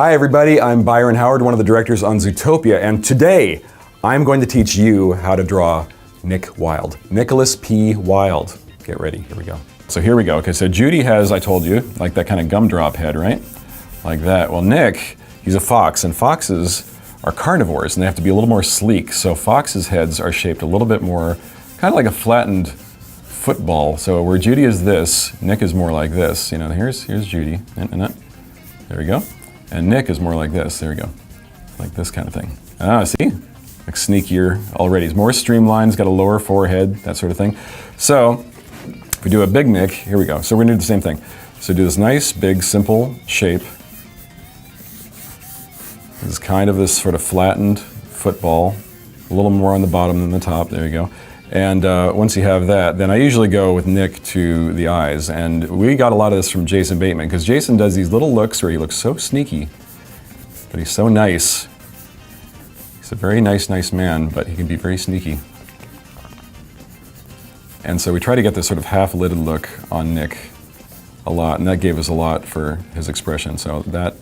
Hi everybody, I'm Byron Howard, one of the directors on Zootopia, and today I'm going to teach you how to draw Nick Wilde. Nicholas P. Wilde. Get ready, here we go. So here we go. Okay, so Judy has, I told you, like that kind of gumdrop head, right? Like that. Well, Nick, he's a fox, and foxes are carnivores, and they have to be a little more sleek. So foxes' heads are shaped a little bit more, kind of like a flattened football. So where Judy is this, Nick is more like this. You know, here's Judy, there we go. And Nick is more like this, there we go. Like this kind of thing. Ah, see? Like sneakier already. He's more streamlined, he's got a lower forehead, that sort of thing. So, if we do a big Nick, here we go. So we're gonna do the same thing. So do this nice, big, simple shape. This is kind of this sort of flattened football, a little more on the bottom than the top, there you go. And once you have that, then I usually go with Nick to the eyes. And we got a lot of this from Jason Bateman, because Jason does these little looks where he looks so sneaky, but he's so nice. He's a very nice man, but he can be very sneaky. And so we try to get this sort of half-lidded look on Nick a lot, and that gave us a lot for his expression. So that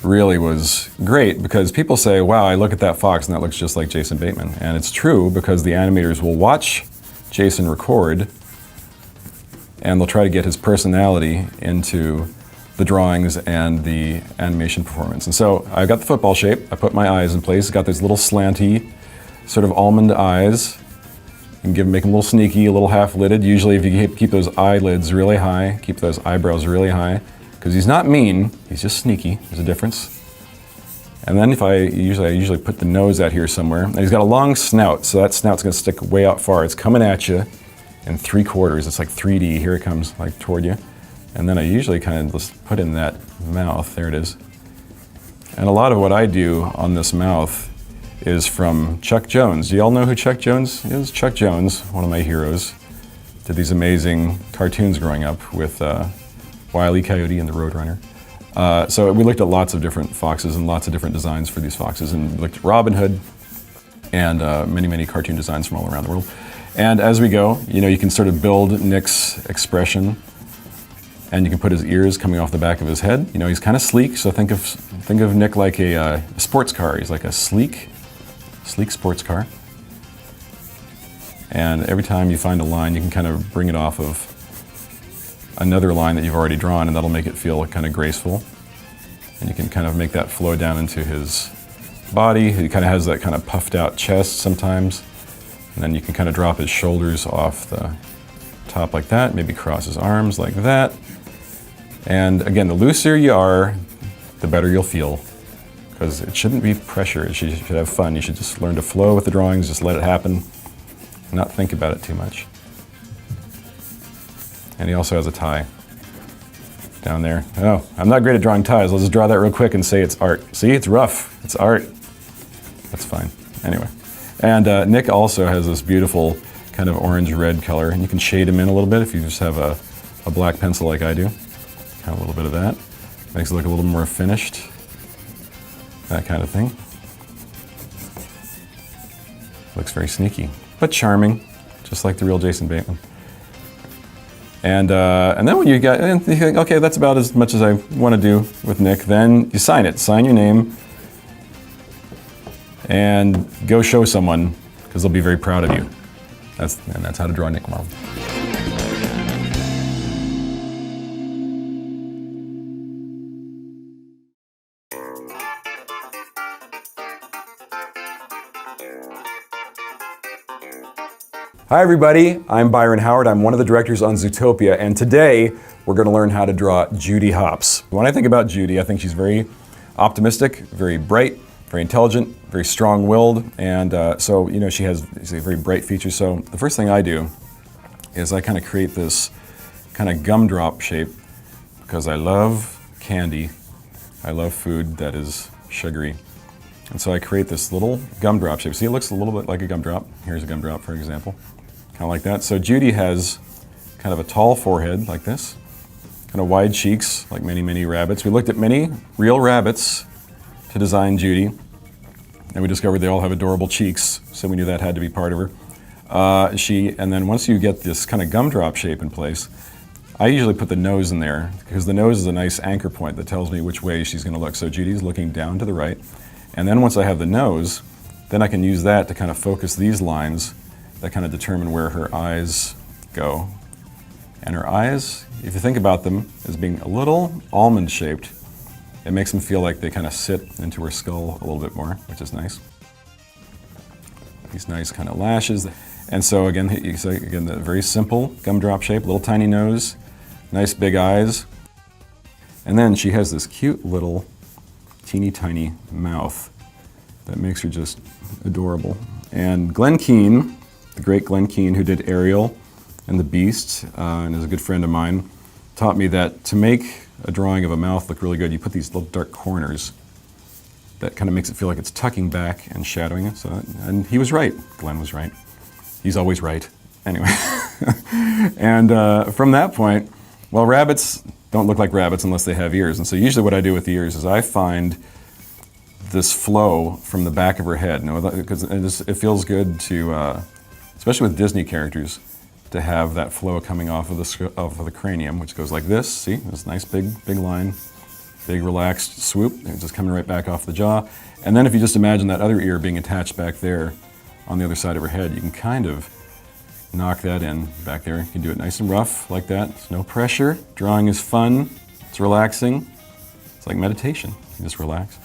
really was great, because people say, wow, I look at that fox and that looks just like Jason Bateman. And it's true, because the animators will watch Jason record and they'll try to get his personality into the drawings and the animation performance. And so I got the football shape, I put my eyes in place, got these little slanty, sort of almond eyes. You can make them a little sneaky, a little half-lidded. Usually if you keep those eyelids really high, keep those eyebrows really high, because he's not mean, he's just sneaky. There's a difference. And then I usually put the nose out here somewhere. And he's got a long snout, so that snout's gonna stick way out far. It's coming at you in 3/4. It's like 3D, here it comes, like toward you. And then I usually kind of just put in that mouth, there it is. And a lot of what I do on this mouth is from Chuck Jones. Do you all know who Chuck Jones is? Chuck Jones, one of my heroes, did these amazing cartoons growing up with Wile E. Coyote and the Roadrunner. So we looked at lots of different foxes and lots of different designs for these foxes, and we looked at Robin Hood and many cartoon designs from all around the world. And as we go, you can sort of build Nick's expression, and you can put his ears coming off the back of his head. He's kind of sleek, so think of Nick like a sports car. He's like a sleek sports car. And every time you find a line, you can kind of bring it off of another line that you've already drawn, and that'll make it feel kind of graceful. And you can kind of make that flow down into his body. He kind of has that kind of puffed out chest sometimes. And then you can kind of drop his shoulders off the top like that, maybe cross his arms like that. And again, the looser you are, the better you'll feel. Because it shouldn't be pressure, you should have fun. You should just learn to flow with the drawings, just let it happen, not think about it too much. And he also has a tie down there. Oh, I'm not great at drawing ties. I'll just draw that real quick and say it's art. See, it's rough, it's art. That's fine, anyway. And Nick also has this beautiful kind of orange-red color, and you can shade him in a little bit if you just have a black pencil like I do. Kind of a little bit of that. Makes it look a little more finished. That kind of thing. Looks very sneaky, but charming, just like the real Jason Bateman. And then when you think, okay, that's about as much as I want to do with Nick, then you sign it. Sign your name, and go show someone, because they'll be very proud of you. That's how to draw Nick Wilde. Hi everybody, I'm Byron Howard. I'm one of the directors on Zootopia, and today we're going to learn how to draw Judy Hopps. When I think about Judy, I think she's very optimistic, very bright, very intelligent, very strong-willed, and so she has very bright features. So the first thing I do is I kind of create this kind of gumdrop shape, because I love candy. I love food that is sugary. And so I create this little gumdrop shape. See, it looks a little bit like a gumdrop. Here's a gumdrop, for example. Kind of like that. So Judy has kind of a tall forehead, like this. Kind of wide cheeks, like many rabbits. We looked at many real rabbits to design Judy. And we discovered they all have adorable cheeks, so we knew that had to be part of her. And then once you get this kind of gumdrop shape in place, I usually put the nose in there because the nose is a nice anchor point that tells me which way she's going to look. So Judy's looking down to the right. And then once I have the nose, then I can use that to kind of focus these lines that kind of determine where her eyes go. And her eyes, if you think about them as being a little almond-shaped, it makes them feel like they kind of sit into her skull a little bit more, which is nice. These nice kind of lashes. And so again, the very simple gumdrop shape, little tiny nose, nice big eyes. And then she has this cute little teeny tiny mouth that makes her just adorable. And Glenn Keane, the great Glenn Keane, who did Ariel and The Beast, and is a good friend of mine, taught me that to make a drawing of a mouth look really good, you put these little dark corners that kind of makes it feel like it's tucking back and shadowing it. So, and he was right. Glenn was right. He's always right. Anyway. And from that point, well, rabbits don't look like rabbits unless they have ears. And so usually what I do with the ears is I find this flow from the back of her head. Because it feels good to, especially with Disney characters, to have that flow coming off of the cranium, which goes like this. See, this nice big line, big relaxed swoop. It's just coming right back off the jaw. And then if you just imagine that other ear being attached back there on the other side of her head, you can kind of knock that in back there. You can do it nice and rough like that. There's no pressure. Drawing is fun. It's relaxing. It's like meditation. You just relax.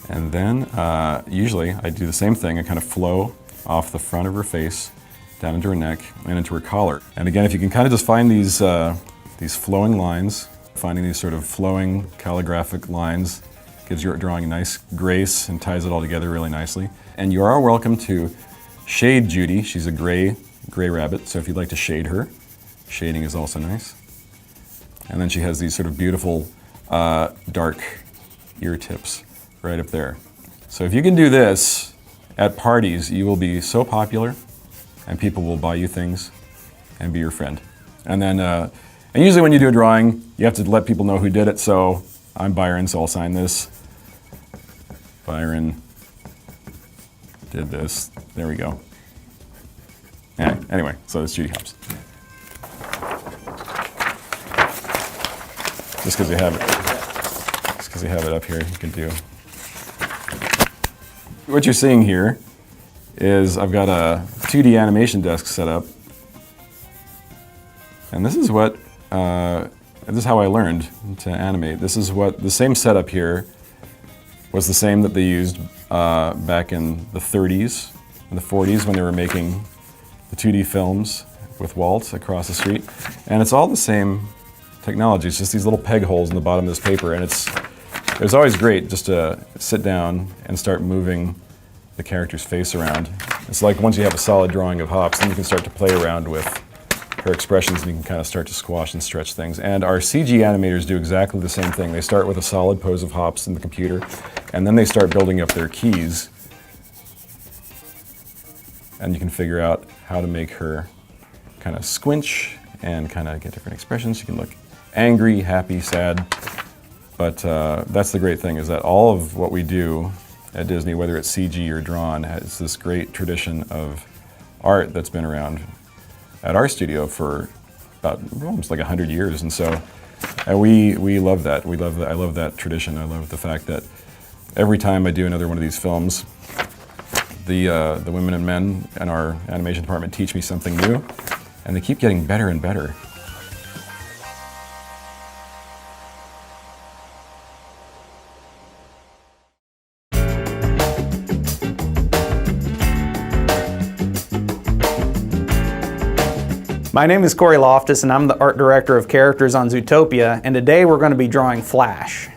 And then usually I do the same thing. I kind of flow off the front of her face, down into her neck, and into her collar. And again, if you can kind of just find these flowing lines, finding these sort of flowing calligraphic lines, gives your drawing a nice grace and ties it all together really nicely. And you are welcome to shade Judy. She's a gray rabbit, so if you'd like to shade her, shading is also nice. And then she has these sort of beautiful dark ear tips right up there. So if you can do this at parties, you will be so popular and people will buy you things and be your friend. And then, and usually when you do a drawing, you have to let people know who did it. So I'm Byron, so I'll sign this. Byron did this. There we go. Yeah, anyway, so it's Judy Hopps. Just because you have it up here, you can do. What you're seeing here is I've got a 2D animation desk set up, and this is what this is how I learned to animate. This is what the same setup here was the same that they used back in the 30s and the 40s when they were making the 2D films with Wilde across the street, and it's all the same technology. It's just these little peg holes in the bottom of this paper, and it was always great just to sit down and start moving the character's face around. It's like once you have a solid drawing of Hopps, then you can start to play around with her expressions and you can kind of start to squash and stretch things. And our CG animators do exactly the same thing. They start with a solid pose of Hopps in the computer, and then they start building up their keys. And you can figure out how to make her kind of squinch and kind of get different expressions. She can look angry, happy, sad. But that's the great thing, is that all of what we do at Disney, whether it's CG or drawn, has this great tradition of art that's been around at our studio for about almost like 100 years. And so we love that. We love that. I love that tradition. I love the fact that every time I do another one of these films, the women and men in our animation department teach me something new, and they keep getting better and better. My name is Corey Loftus and I'm the art director of characters on Zootopia, and today we're going to be drawing Flash.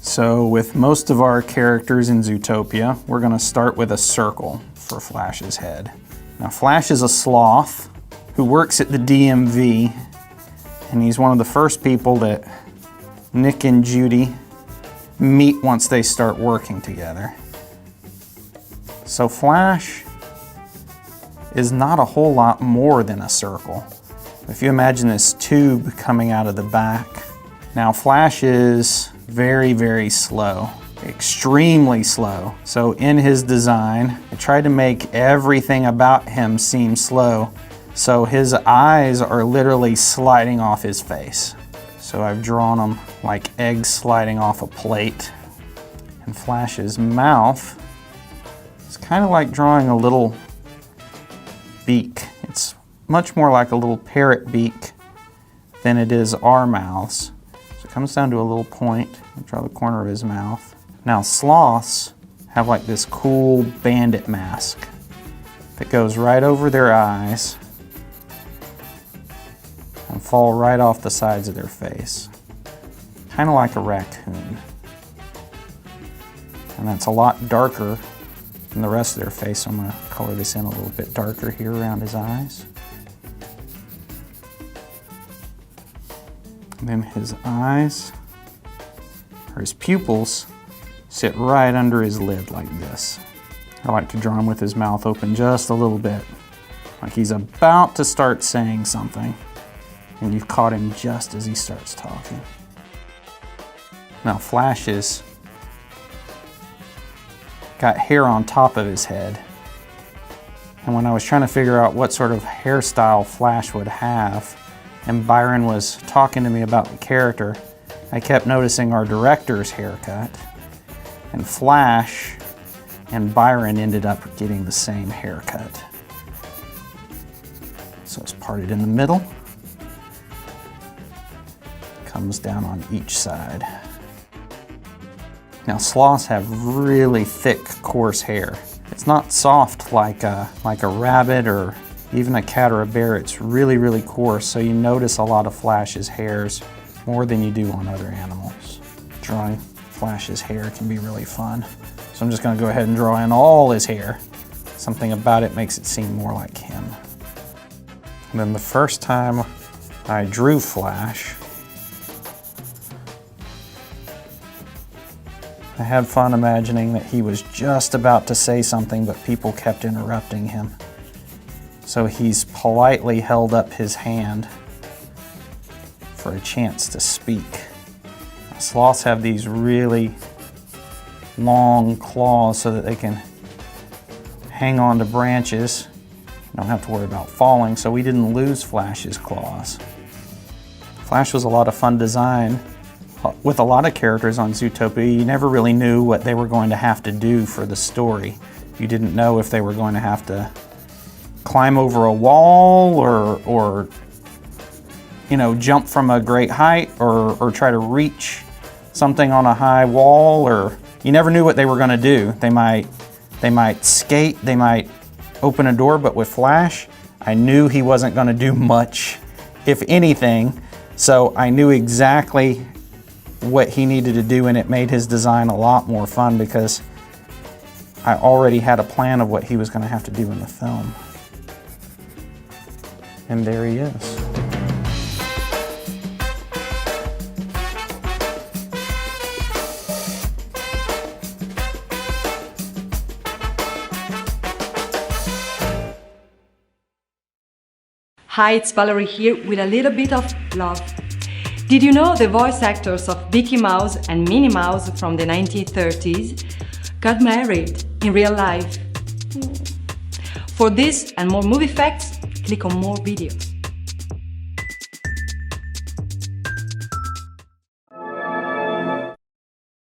So with most of our characters in Zootopia, we're going to start with a circle for Flash's head. Now Flash is a sloth who works at the DMV, and he's one of the first people that Nick and Judy meet once they start working together. So Flash is not a whole lot more than a circle. If you imagine this tube coming out of the back. Now Flash is very, very slow, extremely slow. So in his design, I tried to make everything about him seem slow So his eyes are literally sliding off his face. So I've drawn them like eggs sliding off a plate. And Flash's mouth is kind of like drawing a little beak. It's much more like a little parrot beak than it is our mouths. So it comes down to a little point. I'll draw the corner of his mouth. Now sloths have like this cool bandit mask that goes right over their eyes and fall right off the sides of their face. Kind of like a raccoon. And that's a lot darker than the rest of their face, so I'm going to color this in a little bit darker here around his eyes. And then his eyes, or his pupils, sit right under his lid like this. I like to draw him with his mouth open just a little bit, like he's about to start saying something, and you've caught him just as he starts talking. Now Flash is got hair on top of his head, and when I was trying to figure out what sort of hairstyle Flash would have, and Byron was talking to me about the character, I kept noticing our director's haircut, and Flash and Byron ended up getting the same haircut. So it's parted in the middle, comes down on each side. Now sloths have really thick, coarse hair. It's not soft like a rabbit or even a cat or a bear. It's really, really coarse, so you notice a lot of Flash's hairs more than you do on other animals. Drawing Flash's hair can be really fun. So I'm just going to go ahead and draw in all his hair. Something about it makes it seem more like him. And then the first time I drew Flash, I had fun imagining that he was just about to say something, but people kept interrupting him. So he's politely held up his hand for a chance to speak. Sloths have these really long claws so that they can hang on to branches. You don't have to worry about falling, so we didn't lose Flash's claws. Flash was a lot of fun design. With a lot of characters on Zootopia, you never really knew what they were going to have to do for the story. You didn't know if they were going to have to climb over a wall or you know, jump from a great height or try to reach something on a high wall, or you never knew what they were going to do. They might skate, they might open a door, but with Flash, I knew he wasn't going to do much, if anything, so I knew exactly what he needed to do, and it made his design a lot more fun because I already had a plan of what he was going to have to do in the film. And there he is. Hi, it's Valerie here with a little bit of love. Did you know the voice actors of Mickey Mouse and Minnie Mouse from the 1930s got married in real life? For this and more movie facts, click on more videos.